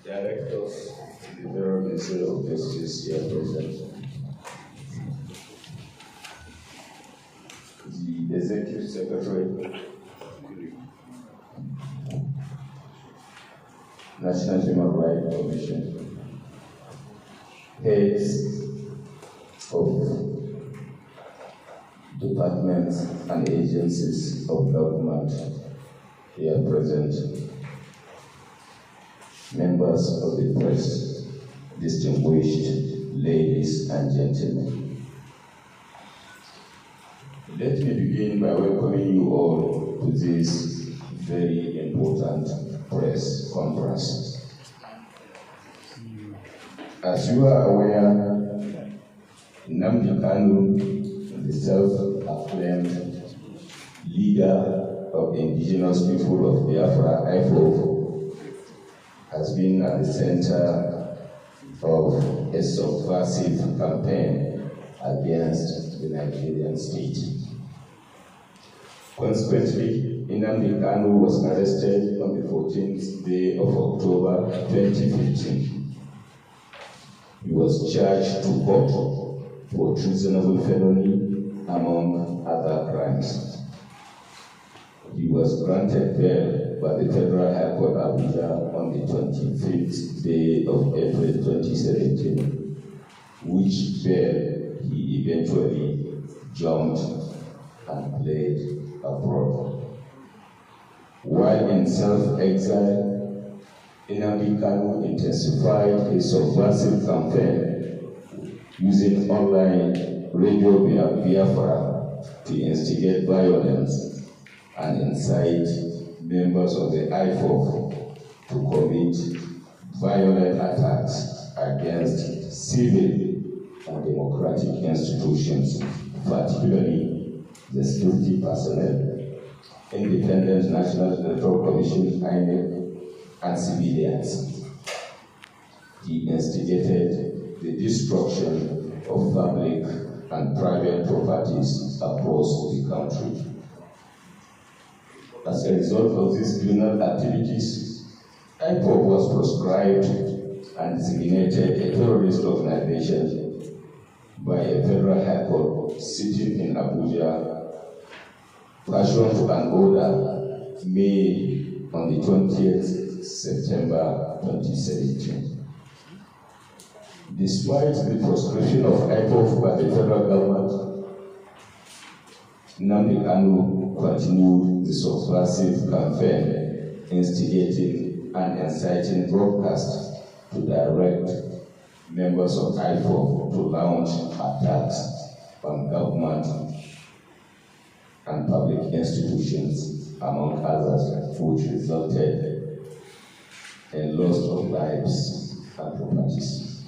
Directors, the Federal Ministry of Justice here present, the Executive Secretary, National Human Rights Commission, heads of departments and agencies of government here present, members of the press, distinguished ladies and gentlemen. Let me begin by welcoming you all to this very important press conference. As you are aware, Nnamdi Kanu, the self-acclaimed leader of Indigenous People of Biafra, IPOB, has been at the center of a subversive campaign against the Nigerian state. Consequently, Nnamdi Kanu was arrested on the 14th day of October 2015. He was charged to court for treasonable felony, among other crimes. He was granted bail by the Federal High Court Abuja on the 25th day of April 2017, which bail he eventually jumped and fled abroad. While in self-exile, Nnamdi Kanu intensified his subversive campaign using online Radio Biafra to instigate violence and incite members of the IPOB to commit violent attacks against civil and democratic institutions, particularly the security personnel, Independent National Electoral Commission, INEC, and civilians. He instigated the destruction of public and private properties across the country. As a result of these criminal activities, IPOB was proscribed and designated a terrorist organization by a federal high court sitting in Abuja, pursuant to an order made on the 20th September 2017. Despite the proscription of IPOB by the federal government, Nnamdi Kanu continued the subversive campaign, instigating and inciting broadcasts to direct members of IPOB to launch attacks on government and public institutions, among others, which resulted in loss of lives and properties.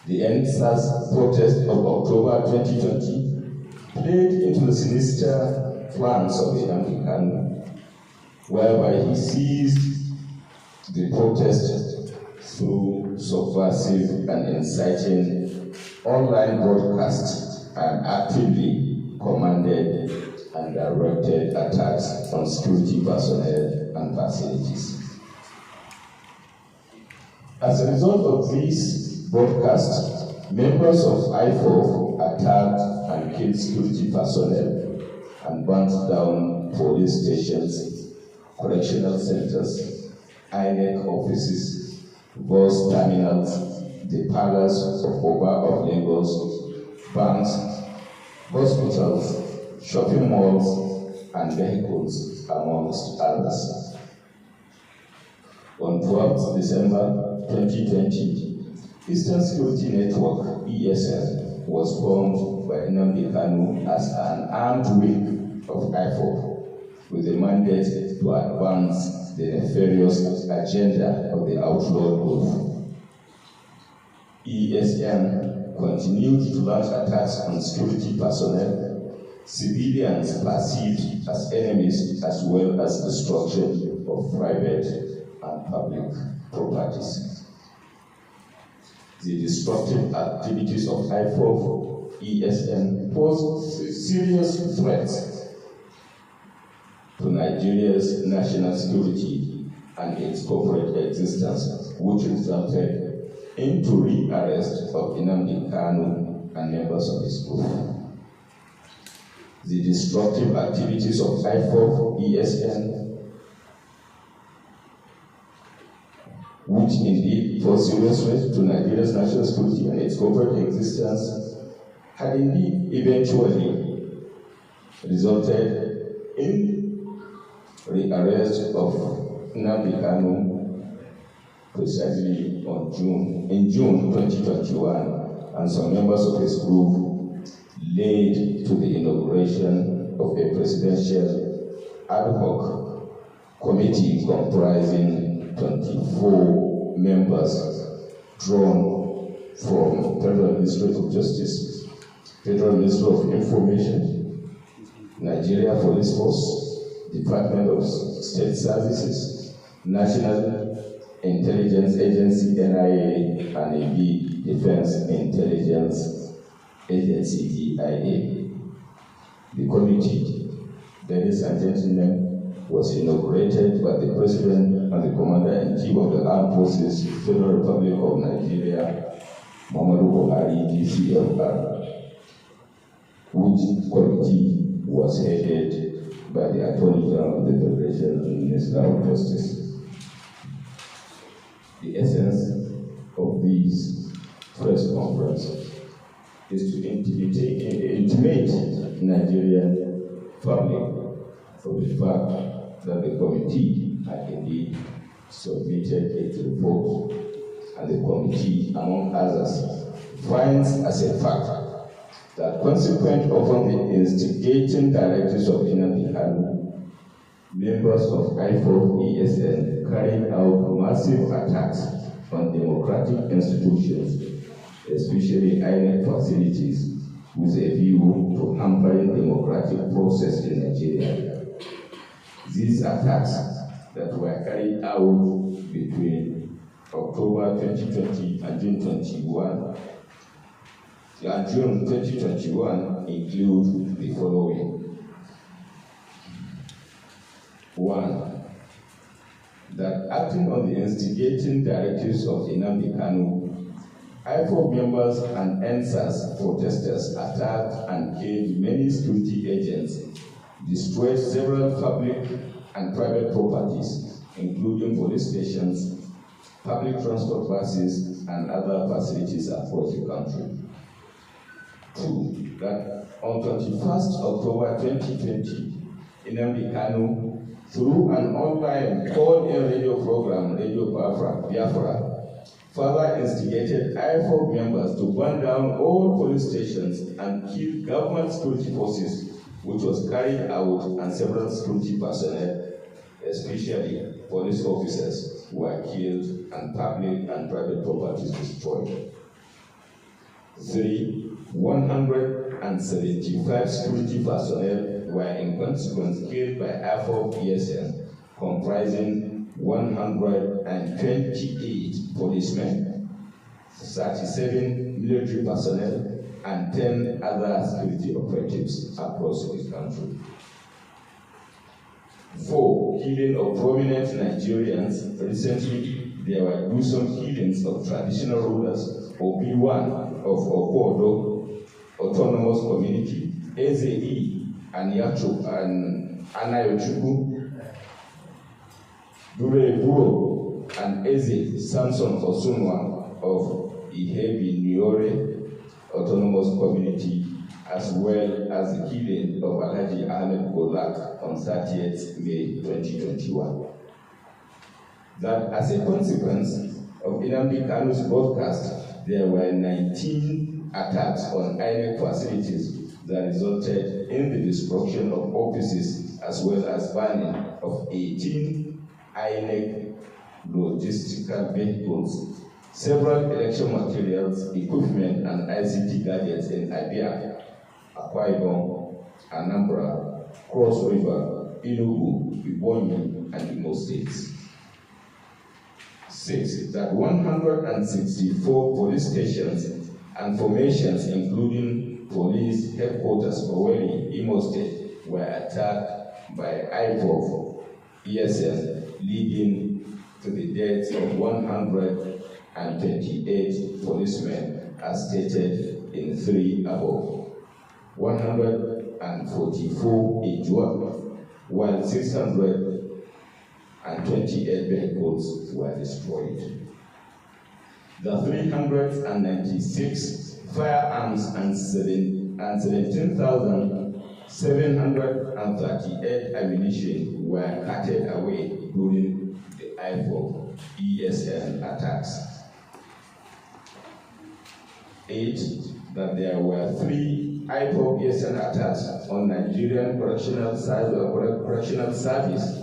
The EndSARS protest of October 2020 played into the sinister plans of Nnamdi Kanu, whereby he seized the protest through subversive and inciting online broadcasts and actively commanded and directed attacks on security personnel and facilities. As a result of these broadcasts, members of IPOB attacked and killed security personnel and burnt down police stations, correctional centers, INEC offices, bus terminals, the palace of Oba of Lagos, banks, hospitals, shopping malls, and vehicles, amongst others. On 12th December 2020, Eastern Security Network, ESN, was formed by Nnamdi Kanu as an armed wing of IPOB with a mandate to advance the nefarious agenda of the outlawed group. ESN continued to launch attacks on security personnel, civilians perceived as enemies, as well as destruction of private and public properties. The destructive activities of IPOB, ESN pose serious threats to Nigeria's national security and its corporate existence, which resulted into re-arrest of Nnamdi Kanu and members of his group. The destructive activities of IPOB, ESN, which indeed pose serious threat to Nigeria's national security and its corporate existence, had indeed eventually resulted in the arrest of Nnamdi Kanu precisely in June 2021, and some members of his group led to the inauguration of a presidential ad hoc committee comprising 24 members drawn from Federal Ministry of Justice, Federal Ministry of Information, Nigeria Police Force, Department of State Services, National Intelligence Agency, NIA, and AB, Defense Intelligence Agency, DIA. The committee, ladies and gentlemen, was inaugurated by the President and the Commander-in-Chief of the Armed Forces, Federal Republic of Nigeria, Muhammadu Buhari, DCFR, which committee was headed by the Attorney General of the Federation and Minister of Justice. The essence of this press conference is to intimate Nigerian public of the fact that the committee had indeed submitted its report, and the committee, among others, finds as a fact that consequent upon the instigating directives of Nnamdi Kanu, members of IPOB ESN carried out massive attacks on democratic institutions, especially INEC facilities, with a view to hampering democratic process in Nigeria. These attacks that were carried out between October 2020 and June 2021 include the following. 1. That acting on the instigating directives of Nnamdi Kanu, IPOB members and EndSARS protesters attacked and killed many security agents, destroyed several public and private properties, including police stations, public transport buses, and other facilities across the country. 2. That on 21st October 2020, Nnamdi Kanu, through an online call-in radio program, Radio Biafra, further instigated IPOB members to burn down all police stations and kill government security forces, which was carried out, and several security personnel, especially police officers, were killed and public and private properties destroyed. 3. 175 security personnel were in consequence killed by IPOB ESN, comprising 128 policemen, 37 military personnel, and 10 other security operatives across the country. 4. Killing of prominent Nigerians. Recently, there were gruesome killings of traditional rulers, OB1 of Obodo Autonomous Community, Eze and Anayochukwu, Dure Buro and Eze Samson Osunwa of Ihebi Niore Autonomous Community, as well as the killing of Alhaji Ahmed Gulak on 30th May 2021. That as a consequence of Nnamdi Kanu's broadcast, there were 19 attacks on INEC facilities that resulted in the destruction of offices, as well as burning of 18 INEC logistical vehicles, several election materials, equipment, and ICT gadgets in Abia, Akwa Ibom, Anambra, Cross River, Enugu, Ebonyi, and Imo states. 6. That 164 police stations and formations, including police headquarters Owerri, Imo State, were attacked by IPOB ESN leading to the deaths of 128 policemen, as stated in 3 above. 144 injured, while 628 vehicles were destroyed. The 396 firearms and 17,738 ammunition were carted away during the IPOB ESN attacks. 8. That there were 3 IPOB ESN attacks on Nigerian correctional service,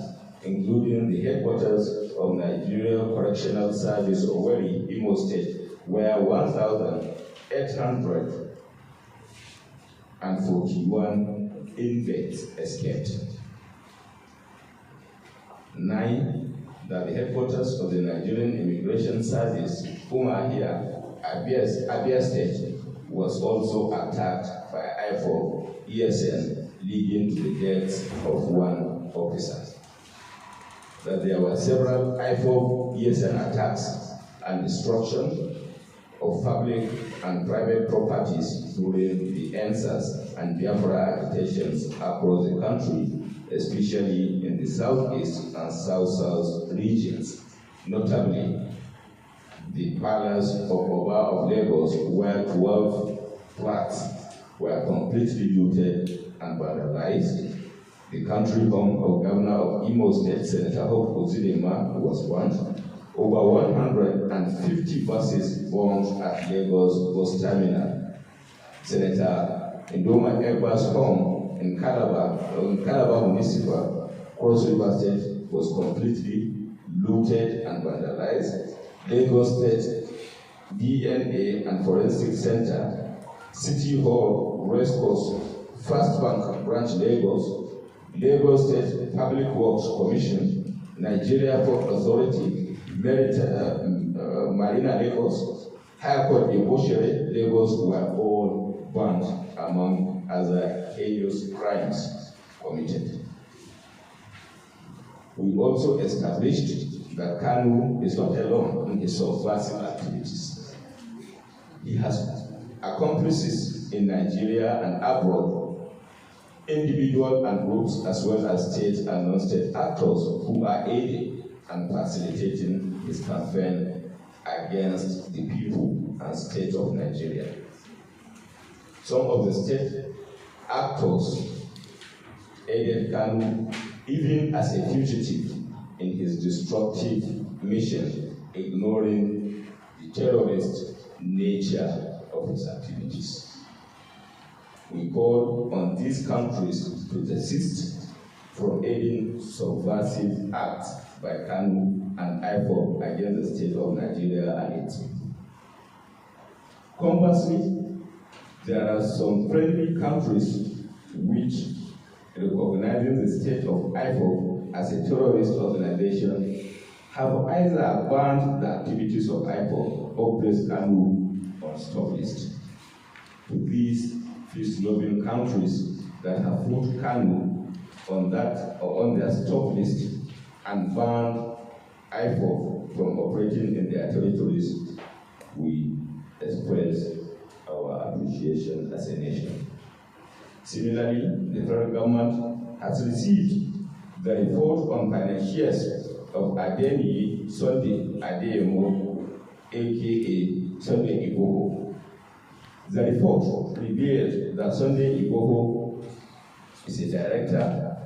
including the headquarters of Nigerian Correctional Service, Owerri, Imo State, where 1,841 inmates escaped. 9. That the headquarters of the Nigerian Immigration Service, Umuahia, Abia State, was also attacked by IPOB ESN, leading to the death of 1 officer. That there were several IPOB ESN attacks and destruction of public and private properties during the EndSARS and Biafra agitations across the country, especially in the southeast and south-south regions, notably the Palace of Oba of Lagos, where 12 flats were completely looted and vandalized. The country home of Governor of Imo State, Senator Hope Uzidinma, was burned. Over 150 buses burned at Lagos bus terminal. Senator Ndoma Egba's home in Calabar Municipal, Cross River State, was completely looted and vandalized. Lagos State DNA and Forensic Center, City Hall, Racecourse, First Bank Branch Lagos, Lagos State Public Works Commission, Nigeria Port Authority, Marina Lagos, High Court Eboshere, Lagos were all burned, among other heinous crimes committed. We also established that Kanu is not alone in his subversive activities. He has accomplices in Nigeria and abroad, individual and groups, as well as state and non-state actors who are aiding and facilitating his campaign against the people and state of Nigeria. Some of the state actors aided Kanu even as a fugitive in his destructive mission, ignoring the terrorist nature of his activities. We call on these countries to desist from aiding subversive acts by Kanu and IPOB against the state of Nigeria and its people. Conversely, there are some friendly countries which, recognizing the state of IPOB as a terrorist organization, have either banned the activities of IPOB or placed Kanu on stop list. To these peace-loving countries that have put Kanu on their stop list and banned IPOB from operating in their territories, we express our appreciation as a nation. Similarly, the federal government has received the report on financiers of Adeni Sunday Adeyemo, aka Sunday Igboho. The report revealed that Sunday Igboho is a director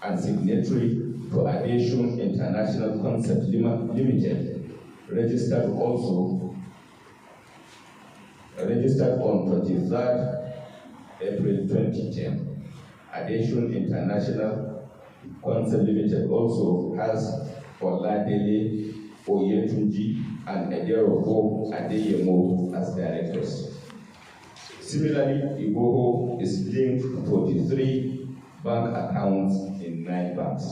and signatory to Aviation International Concept Limited, registered on 23rd April 2010. Aviation International Concept Limited also has Oladele Oyetunji and Ederofo Adeyemo as directors. Similarly, Igboho is linked to 43 bank accounts in 9 banks.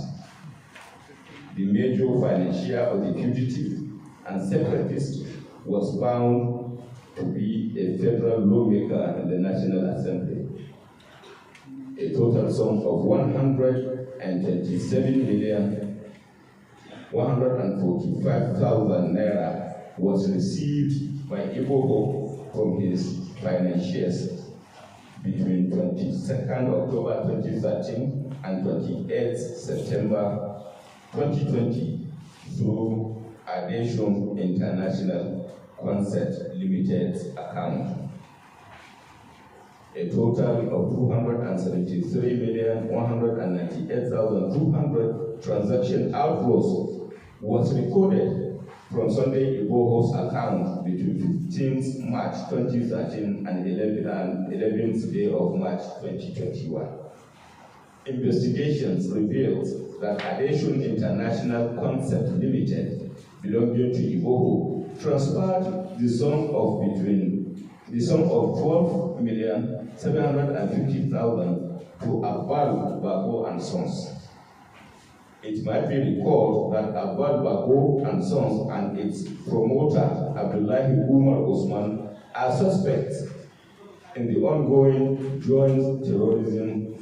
The major financier of the fugitive and separatist was found to be a federal lawmaker in the National Assembly. A total sum of 127 145,000 naira was received by Iboho from his financiers between 22nd October 2013 and 28th September 2020 through Addition International Concert Limited account. A total of 273,198,200 transaction outflows was recorded from Sunday Iboho's account between 15th March 2013 and 11th day of March 2021. Investigations revealed that Addition International Concept Limited, belonging to Iboho, transferred the sum of 12,750,000 to Abbal Bago and Sons. It might be recalled that Abbal Bago and Sons and its promoter, Abdullahi Umar Osman, are suspects in the ongoing joint terrorism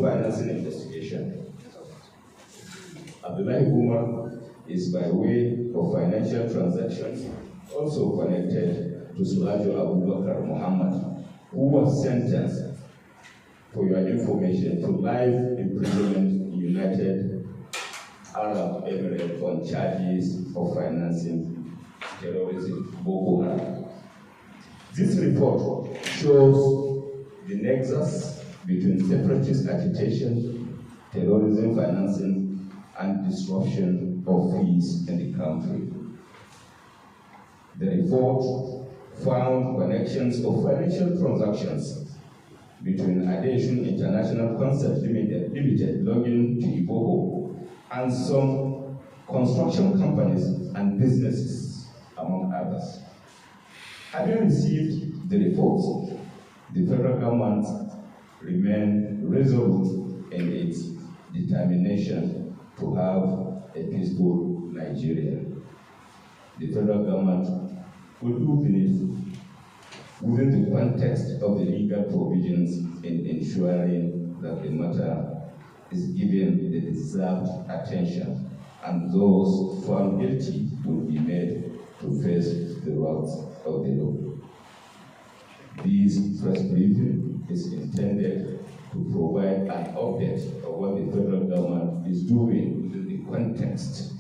financing investigation. Abdullahi Umar is by way of financial transactions also connected to Sulajo Abubakar Muhammad, who was sentenced, for your information, to life imprisonment in United Arab Emirates on charges of financing terrorism, Boko Haram. This report shows the nexus between separatist agitation, terrorism financing, and disruption of peace in the country. The report found connections of financial transactions between Addition International Concept Limited belonging to Iboho and some construction companies and businesses, among others. Having received the reports, the federal government remained resolute in its determination to have a peaceful Nigeria. The federal government will do this within the context of the legal provisions in ensuring that the matter is given the deserved attention and those found guilty will be made to face the wrath of the law. This press briefing is intended to provide an update of what the federal government is doing within the context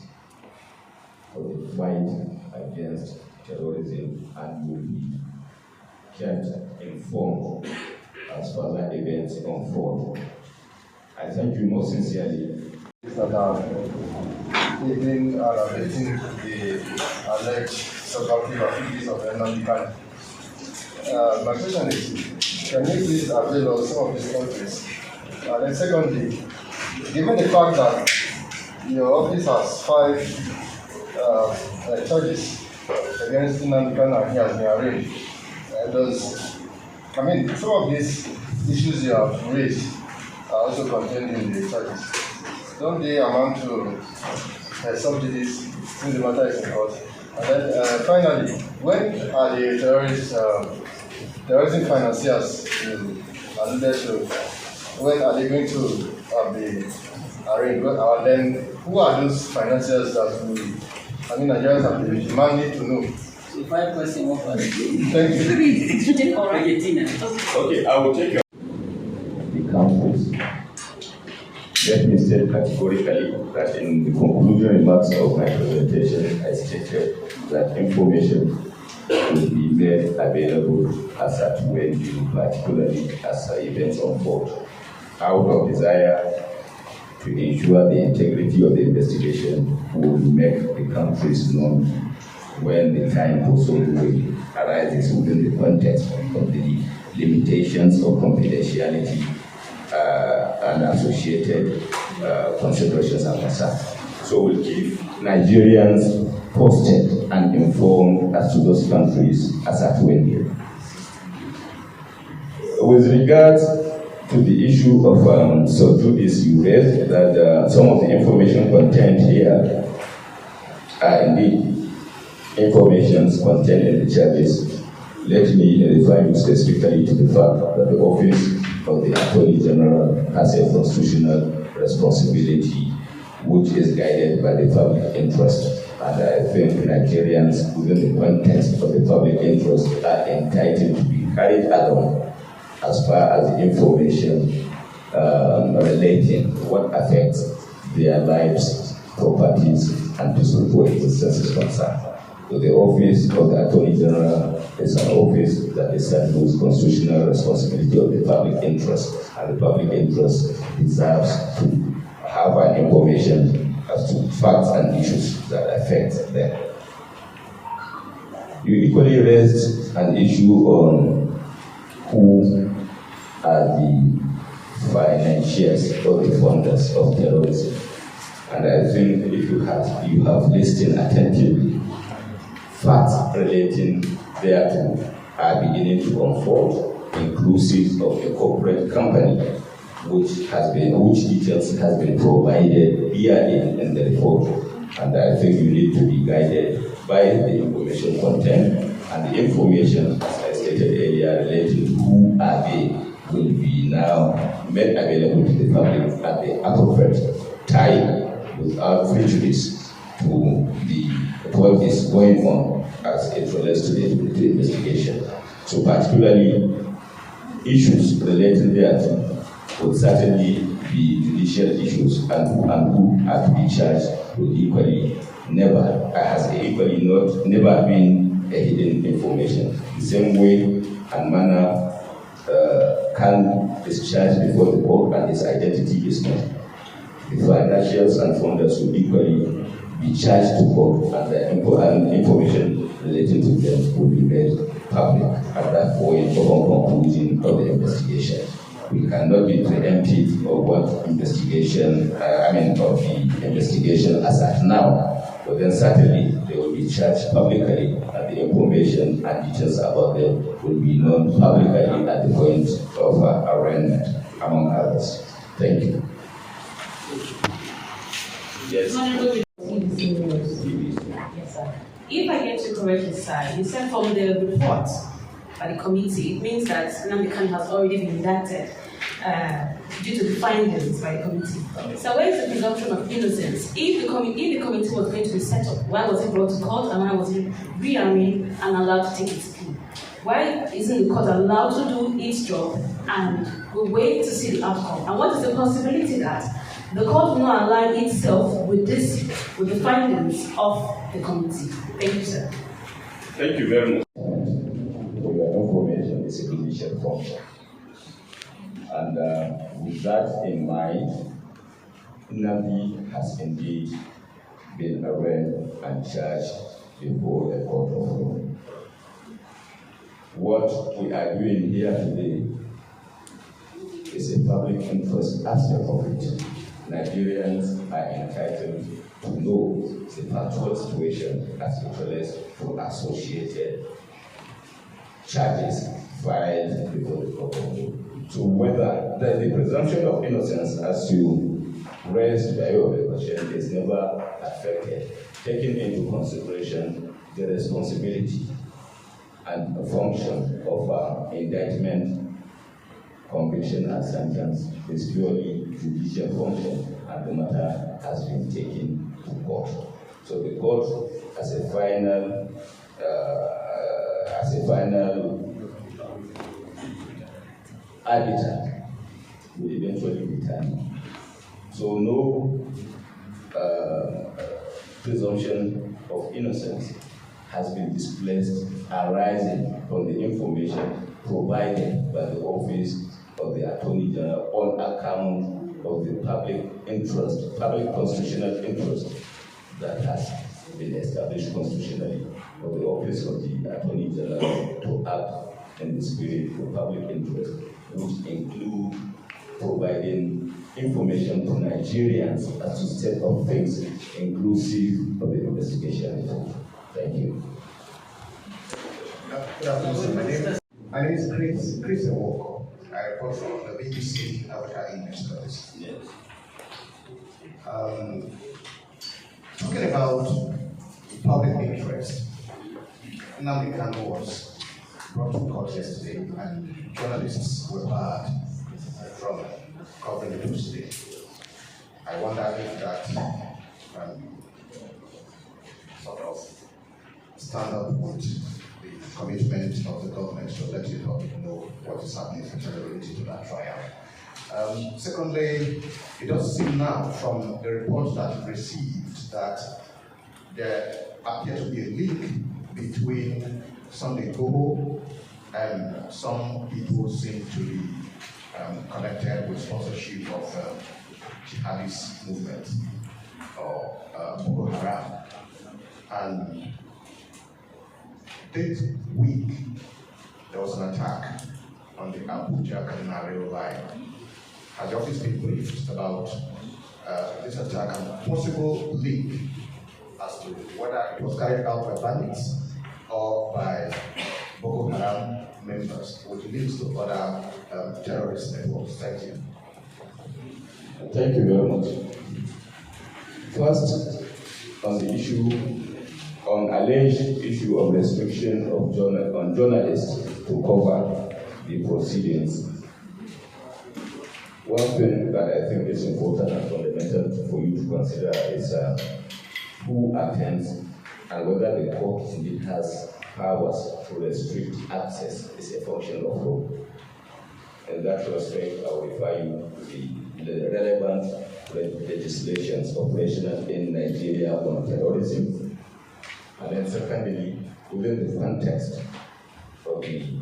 of the fight against terrorism, and will be kept informed as further events unfold. I thank you most sincerely. That are even relating to the alleged subjective activities of Nnamdi Kanu. My question is, can you please avail of some of these countries? And then secondly, given the fact that your office has 5 charges against Nnamdi Kanu and he has been arraigned, some of these issues you have raised are also contained in the charges. Don't they amount to subsidies since the matter is in court? And then finally, when are the terrorism financiers alluded to, when are they going to be arraigned? And then who are those financiers that Nigerians have been demanding to know? So 5 questions, 1 question. Thank you. Okay, I will take your the countries. Let me state categorically that in the conclusion remarks of my presentation, I stated that information will be made available as at when due, particularly as events unfold. Out of desire to ensure the integrity of the investigation, we will make the countries known when the time for so doing arises within the context of the limitations of confidentiality and associated considerations are concerned. So we'll keep Nigerians posted and informed as to those countries as at when here. With regards to the issue of subjudice you raised, that some of the information contained here are indeed information contained in the charges Let me refer you specifically to the fact that the office of the Attorney General has a constitutional responsibility which is guided by the public interest. And I think Nigerians, within the context of the public interest, are entitled to be carried along as far as the information relating to what affects their lives, properties, and peaceful existence is concerned. So the office of the Attorney General is an office that is set with constitutional responsibility of the public interest, and the public interest deserves to have an information as to facts and issues that affect them. You equally raised an issue on who are the financiers or the funders of terrorism. And I think if you have listened attentively, facts relating thereto are beginning to unfold, inclusive of a corporate company, which details has been provided here in the report. And I think you need to be guided by the information content, and the information, as I stated earlier, relating to who are they, will be now made available to the public at the appropriate time without prejudice to what is going on as it relates to the investigation. So particularly issues relating thereto would certainly be judicial issues, and who are to be charged will never been a hidden information. The same way and manner Kanu is charged before the court and his identity is known. The financials and funders will equally be charged to court, and the information relating to them will be made public at that point upon conclusion of the investigation. We cannot be preemptive of what investigation, of the investigation as at now, but then certainly they will be charged publicly, and the information and details about them will be known publicly at the point of arraignment, among others. Thank you. Yes. Yes, sir. If I get you correctly, sir, you said from the report by the committee, it means that Nnamdi Kanu has already been indicted due to the findings by the committee. So where is the presumption of innocence? If the committee was going to be set up, why was it brought to court, and why was it rearranged and allowed to take its plea? Why isn't the court allowed to do its job and we wait to see the outcome? And what is the possibility that the court will not align itself with the findings of the committee? Thank you, sir. Thank you very much. For your information, it's a judicial function. And with that in mind, Nnamdi has indeed been arraigned and charged before a court of law. What we are doing here today is a public interest aspect of it. Nigerians are entitled to know the factual situation as it relates to associated charges filed before the court of law. So whether the presumption of innocence, as you raised by your question, is never affected, taking into consideration the responsibility and function of indictment, conviction, and sentence is purely judicial function, and the matter has been taken to court. So the court, as a final arbiter, will eventually determine. So no presumption of innocence has been displaced arising from the information provided by the office of the Attorney General on account of the public interest, public constitutional interest that has been established constitutionally for the office of the Attorney General to act in the spirit of public interest, which include providing information to Nigerians as to state of things inclusive of the investigation. Thank you. Good afternoon. My name is Chris Walker. I report from the BBC Abuja EndSARS. Yes. Talking about public interest, Nnamdi Kanu was brought to court yesterday, and journalists were barred from covering the news today. I wonder if that sort of stand up with the commitment of the government to let the public know what is happening related to that trial. Secondly, it does seem now from the report that we've received that there appears to be a link between Sunday Igboho and some people seem to be connected with sponsorship of jihadist movement or Boko Haram. And this week, there was an attack on the Abuja Kaduna line. Has the office been briefed about this attack and possible link as to whether it was carried out by bandits or by Boko Haram members, which leads to other terrorist networks? Thank you. Thank you very much. First, on the alleged issue of restriction of on journalists to cover the proceedings. One thing that I think is important and fundamental for you to consider is who attends and whether the court indeed has powers to restrict access is a function of law. In that respect, I will refer you to the relevant legislations operational in Nigeria on terrorism. And then secondly, within the context of the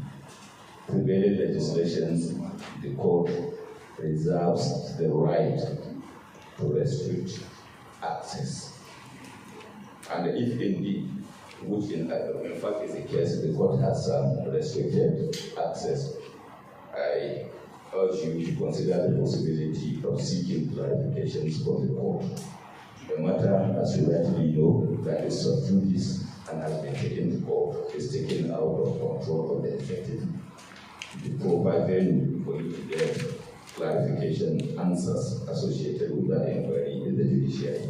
prevailing legislations, the court reserves the right to restrict access. And if indeed, which in fact is the case, the court has restricted access, I urge you to consider the possibility of seeking clarifications from the court. The matter, as you rightly know, that is sub judice and has been taken to court, is taken out of control of the executive. To provide venue for you to get clarification answers associated with that inquiry in the judiciary.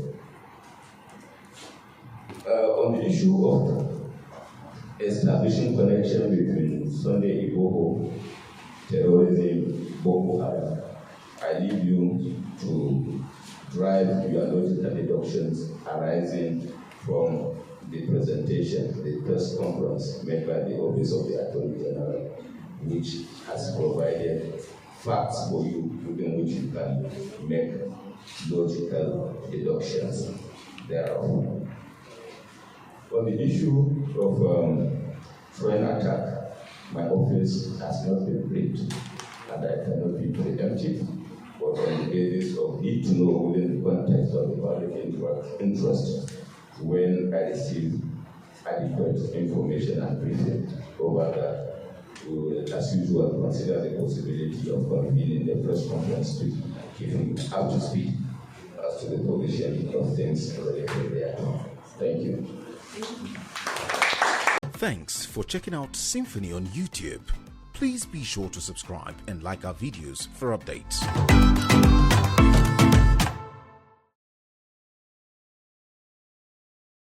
On the issue of establishing connection between Sunday Igboho, terrorism, Boko Haram, I leave you to drive your logical deductions arising from the presentation, the press conference made by the Office of the Attorney General, which has provided facts for you within which you can make logical deductions thereof. On the issue of foreign attack, my office has not been briefed, and I cannot be preemptive, but on the basis of need to know within the context of the public interest, when I receive adequate information and briefing over that, we will, as usual, consider the possibility of convening the press conference to keep you up to speed as to the position of things related there. Thank you. Thanks for checking out SYMFONI on YouTube. Please be sure to subscribe and like our videos for updates.